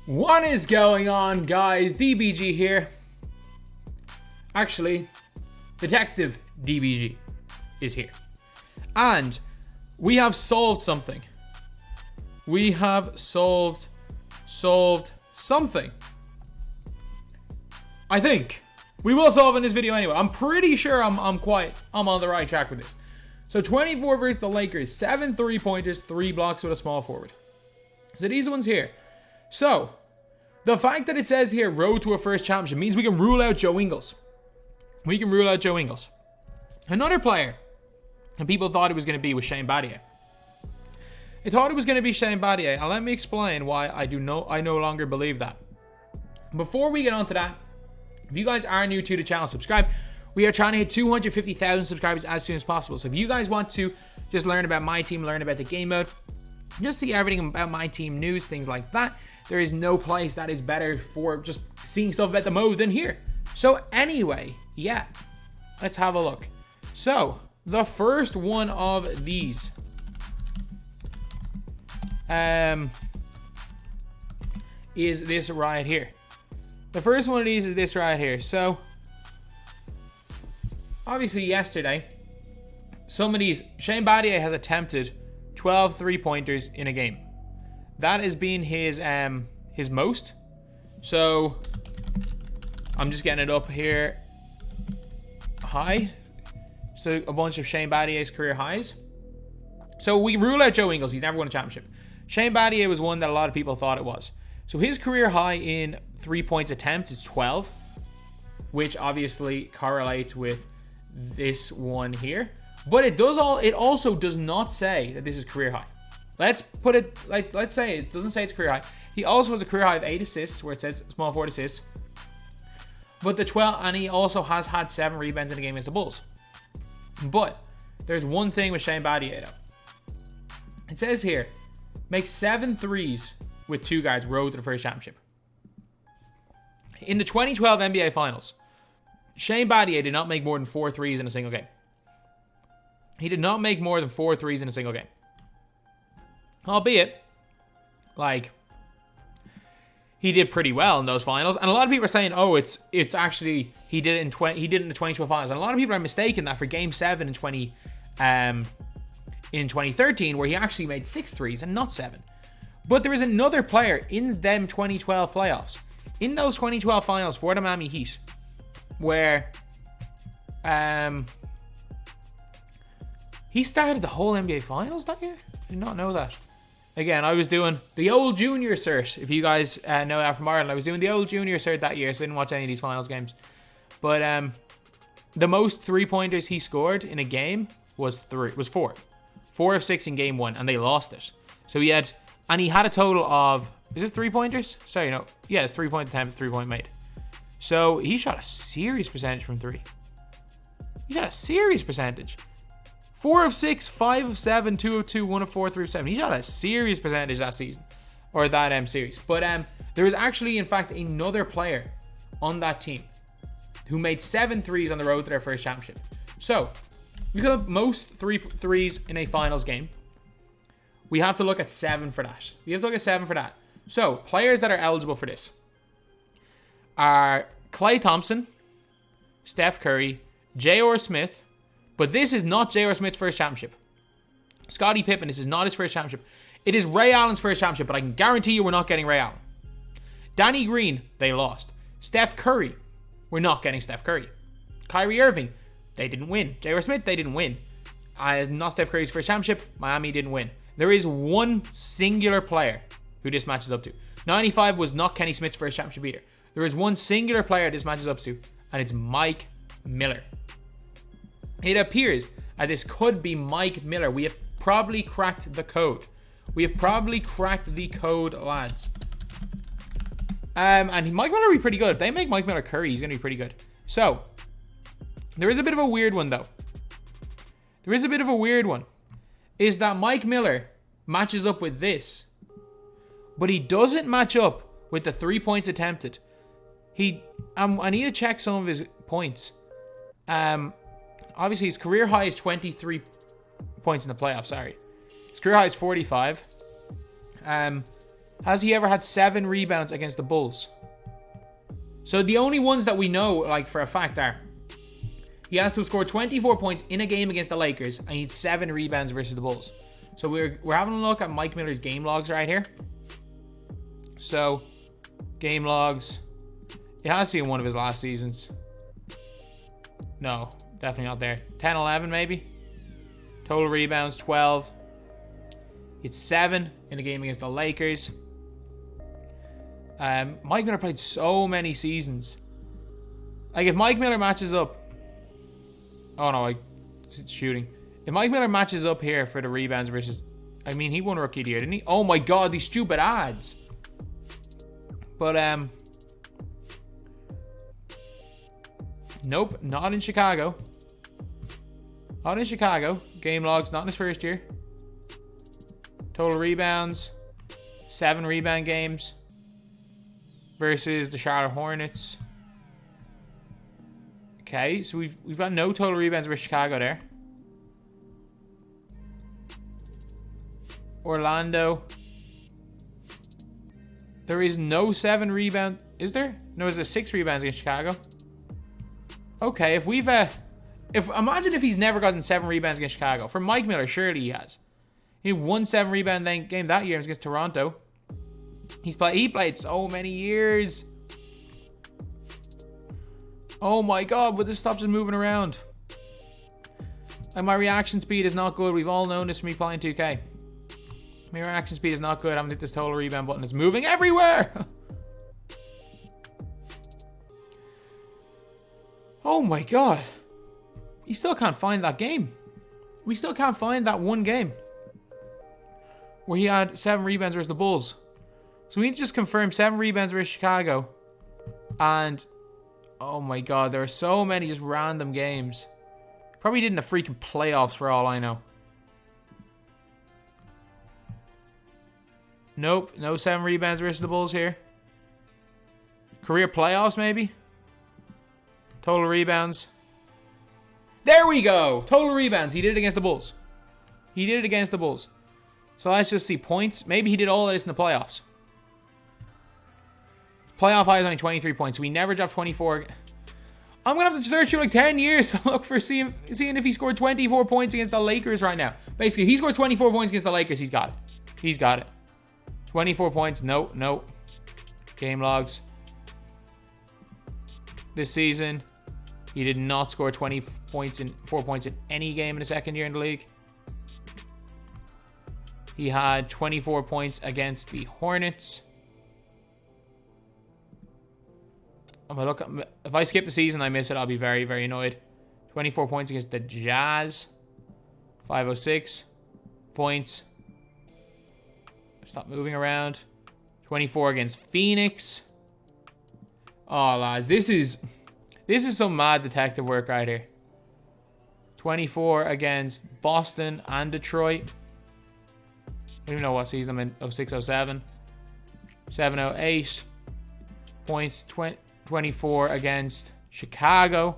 What is going on, guys? DBG here. Actually, Detective DBG is here. And we have solved something. We have solved something. I think. We will solve in this video anyway. I'm pretty sure I'm on the right track with this. So 24 versus the Lakers. 7 3-pointers, 3 blocks with a small forward. So these ones here. So, the fact that it says here, road to a first championship, means we can rule out Joe Ingles. We can rule out Joe Ingles. Another player, and people thought it was going to be, was Shane Battier. They thought it was going to be Shane Battier, and let me explain why I no longer believe that. Before we get on to that, if you guys are new to the channel, subscribe. We are trying to hit 250,000 subscribers as soon as possible. So if you guys want to just learn about my team, learn about the game mode, just see everything about my team news, things like that, there is no place that is better for just seeing stuff about the mode than here. So anyway, yeah, let's have a look. So the first one of these is this right here. The first one of these is this right here. So obviously yesterday, some of these, Shane Battier has attempted 12 3-pointers in a game. That has been his most. So I'm just getting it up here. High. So a bunch of Shane Battier's career highs. So we rule out Joe Ingles. He's never won a championship. Shane Battier was one that a lot of people thought it was. So his career high in 3-point attempts is 12, which obviously correlates with this one here. But it also does not say that this is career high. Let's put it like, let's say it doesn't say it's career high. He also has a career high of 8 assists, where it says small forward assists. But the 12, and he also has had 7 rebounds in a game against the Bulls. But there's one thing with Shane Battier though. It says here, make 7 threes with 2 guards, road to the first championship. In the 2012 NBA Finals, Shane Battier did not make more than 4 threes in a single game. He did not make more than 4 threes in a single game. Albeit, like, he did pretty well in those finals. And a lot of people are saying, oh, it's actually, he did it in the 2012 finals. And a lot of people are mistaken that for game 7 in 2013, where he actually made 6 threes and not 7. But there is another player in them 2012 playoffs, in those 2012 finals for the Miami Heat, where he started the whole NBA Finals that year? I did not know that. Again, I was doing the old junior cert. If you guys know that from Ireland, I was doing the old junior cert that year, so I didn't watch any of these finals games. But the most 3-pointers he scored in a game was 4. 4 of 6 in game 1, and they lost it. So he had a total of, is it 3-pointers? Sorry, no. Yeah, it's 3-point attempt, 3-point made. So he shot a serious percentage from 3. He shot a serious percentage. 4 of 6, 5 of 7, 2 of 2, 1 of 4, 3 of 7. He shot a serious percentage that season, or that series. But there was actually, in fact, another player on that team who made 7 threes on the road to their first championship. So we could have most 3 threes in a finals game. We have to look at 7 for that. We have to look at 7 for that. So players that are eligible for this are Klay Thompson, Steph Curry, J.R. Smith. But this is not J.R. Smith's first championship. Scottie Pippen, this is not his first championship. It is Ray Allen's first championship, but I can guarantee you we're not getting Ray Allen. Danny Green, they lost. Steph Curry, we're not getting Steph Curry. Kyrie Irving, they didn't win. J.R. Smith, they didn't win. Not Steph Curry's first championship. Miami didn't win. There is one singular player who this matches up to. 95 was not Kenny Smith's first championship either. There is one singular player this matches up to, and it's Mike Miller. It appears that this could be Mike Miller. We have probably cracked the code. We have probably cracked the code, lads. And Mike Miller will be pretty good. If they make Mike Miller Curry, he's going to be pretty good. So, there is a bit of a weird one, though. There is a bit of a weird one. Is that Mike Miller matches up with this, but he doesn't match up with the 3 points attempted. I need to check some of his points. Obviously, his career high is 23 points in the playoffs. Sorry, his career high is 45. Has he ever had 7 rebounds against the Bulls? So the only ones that we know, like for a fact, are he has to have scored 24 points in a game against the Lakers and he had 7 rebounds versus the Bulls. So we're having a look at Mike Miller's game logs right here. So game logs. It has to be in one of his last seasons. No, definitely not there. 10, 11 maybe. Total rebounds 12. It's 7 in a game against the Lakers. Mike Miller played so many seasons. Like if Mike Miller matches up. Oh no, it's shooting. If Mike Miller matches up here for the rebounds versus, I mean, he won Rookie of the Year, didn't he? Oh my God, these stupid ads. But nope, not in Chicago. Not in Chicago. Game logs, not in his first year. Total rebounds, 7 rebound games versus the Charlotte Hornets. Okay, so we've got no total rebounds versus Chicago there. Orlando. There is no 7 rebound. Is there? No, there's 6 rebounds against Chicago. Okay, if imagine if he's never gotten 7 rebounds against Chicago. For Mike Miller, surely he has. He won 7 rebound game that year against Toronto. He played so many years. Oh my God, but this stop just moving around. And my reaction speed is not good. We've all known this from me playing 2K. My reaction speed is not good. I'm gonna hit this total rebound button. It's moving everywhere. Oh my God. You still can't find that game. We still can't find that one game where he had 7 rebounds versus the Bulls. So we need to just confirm 7 rebounds versus Chicago. And oh my God, there are so many just random games. Probably did in the freaking playoffs for all I know. Nope, no 7 rebounds versus the Bulls here. Career playoffs maybe? Total rebounds. There we go! Total rebounds. He did it against the Bulls. He did it against the Bulls. So let's just see points. Maybe he did all of this in the playoffs. Playoff high is only 23 points. So we never dropped 24. I'm going to have to search you like 10 years to look for seeing if he scored 24 points against the Lakers right now. Basically, if he scored 24 points against the Lakers, he's got it. He's got it. 24 points. No. Game logs. This season, he did not score 4 points in any game in the second year in the league. He had 24 points against the Hornets. If I skip the season, I miss it, I'll be very, very annoyed. 24 points against the Jazz. 506 points. Stop moving around. 24 against Phoenix. Oh, lads, this is some mad detective work right here. 24 against Boston and Detroit. I don't even know what season I'm in. 06, 07. 708 points. 24 against Chicago.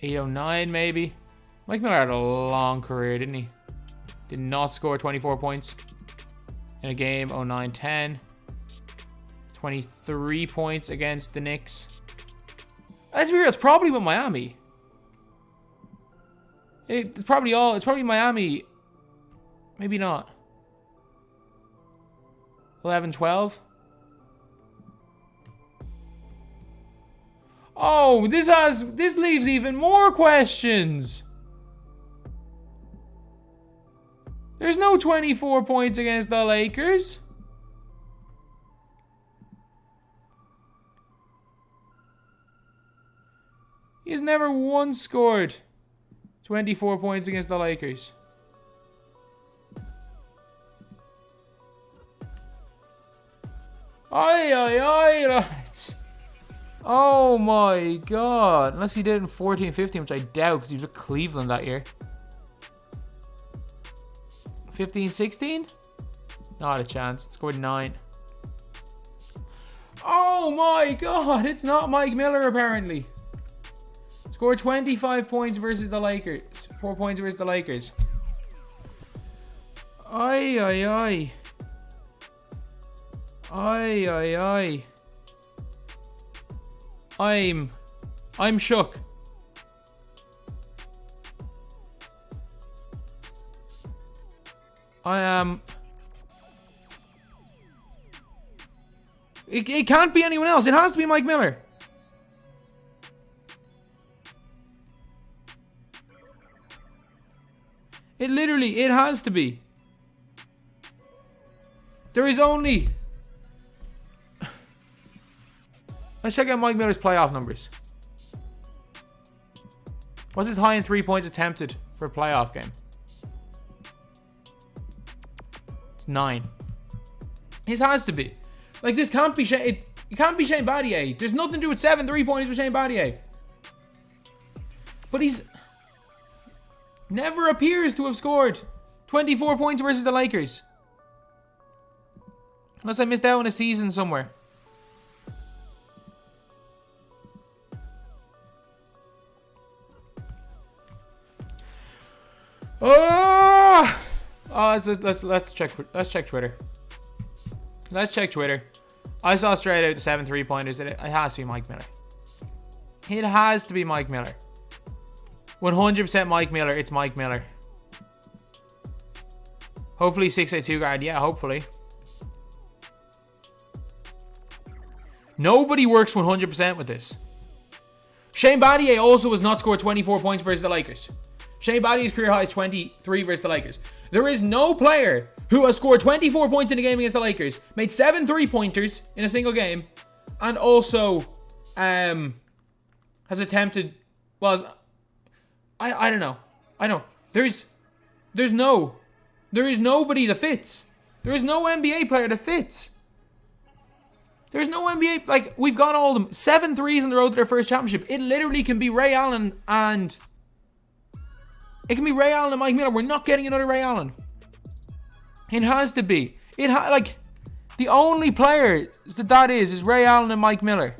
809 maybe. Mike Miller had a long career, didn't he? Did not score 24 points in a game. 09-10. 23 points against the Knicks. That's weird. It's probably with Miami. It's probably Miami. Maybe not. 11-12. Oh, this leaves even more questions. There's no 24 points against the Lakers. He has never once scored 24 points against the Lakers. Lads. Oh my God. Unless he did it in 14-15, which I doubt because he was with Cleveland that year. 15-16? Not a chance. It scored 9. Oh my God. It's not Mike Miller apparently. Scored 25 points versus the Lakers. 4 points versus the Lakers. Aye, aye, aye. I'm shook. I am. It can't be anyone else. It has to be Mike Miller. It has to be. There is only... Let's check out Mike Miller's playoff numbers. What's his high in 3 points attempted for a playoff game? It's 9. His has to be. Like, this can't be Shane... It can't be Shane Battier. There's nothing to do with 7 3-pointers for Shane Battier. But he's... never appears to have scored 24 points versus the Lakers. Unless I missed out on a season somewhere. Oh! Let's check Twitter. Let's check Twitter. I saw straight out the 7 3-pointers. It has to be Mike Miller. It has to be Mike Miller. 100% Mike Miller. It's Mike Miller. Hopefully 6'2" guard. Yeah, hopefully. Nobody works 100% with this. Shane Battier also has not scored 24 points versus the Lakers. Shane Battier's career high is 23 versus the Lakers. There is no player who has scored 24 points in a game against the Lakers, made 7 3-pointers in a single game, and also has attempted... Well, I don't know. I know. There is nobody that fits. There is no NBA player that fits. There's no NBA... Like, we've got all of them. 7 threes on the road to their first championship. It literally can be Ray Allen and... It can be Ray Allen and Mike Miller. We're not getting another Ray Allen. It has to be. Like, the only player that is Ray Allen and Mike Miller.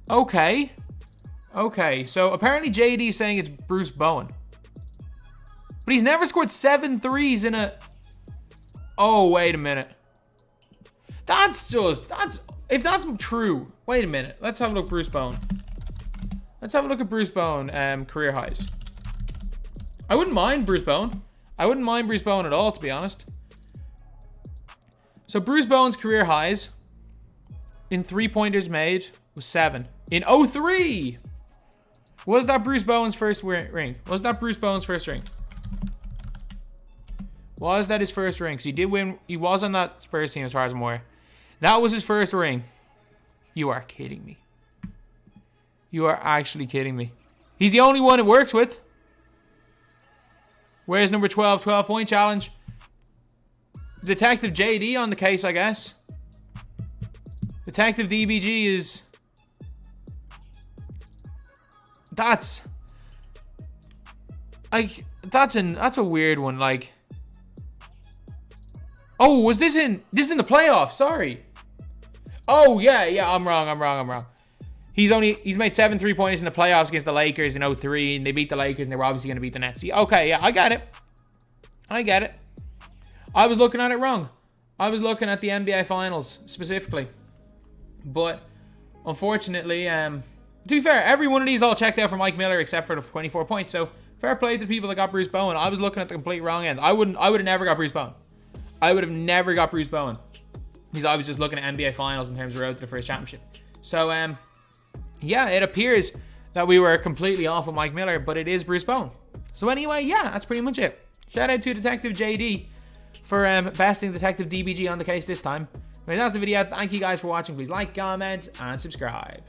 Okay. Okay, so apparently JD is saying it's Bruce Bowen. But he's never scored 7 threes in a... Oh, wait a minute. If that's true, wait a minute. Let's have a look at Bruce Bowen. Let's have a look at Bruce Bowen career highs. I wouldn't mind Bruce Bowen. I wouldn't mind Bruce Bowen at all, to be honest. So Bruce Bowen's career highs in 3-pointers made was 7. In 03! Was that Bruce Bowen's first ring? Was that Bruce Bowen's first ring? Was that his first ring? Because he did win. He was on that Spurs team as far as I'm aware. That was his first ring. You are kidding me. You are actually kidding me. He's the only one it works with. Where's number 12? 12-point challenge. Detective JD on the case, I guess. Detective DBG is... That's a weird one. Like, oh, was this in the playoffs? Sorry. Oh yeah, I'm wrong. He's made 7 3-pointers in the playoffs against the Lakers in 03, and they beat the Lakers, and they were obviously going to beat the Nets. Okay, yeah, I get it. I was looking at it wrong. I was looking at the NBA Finals specifically, but unfortunately, to be fair, every one of these all checked out for Mike Miller except for the 24 points. So fair play to the people that got Bruce Bowen. I was looking at the complete wrong end. I would have never got Bruce Bowen. Because I was just looking at NBA Finals in terms of road to the first championship. So yeah, it appears that we were completely off with Mike Miller, but it is Bruce Bowen. So anyway, yeah, that's pretty much it. Shout out to Detective JD for besting Detective DBG on the case this time. If that's the video, thank you guys for watching. Please like, comment, and subscribe.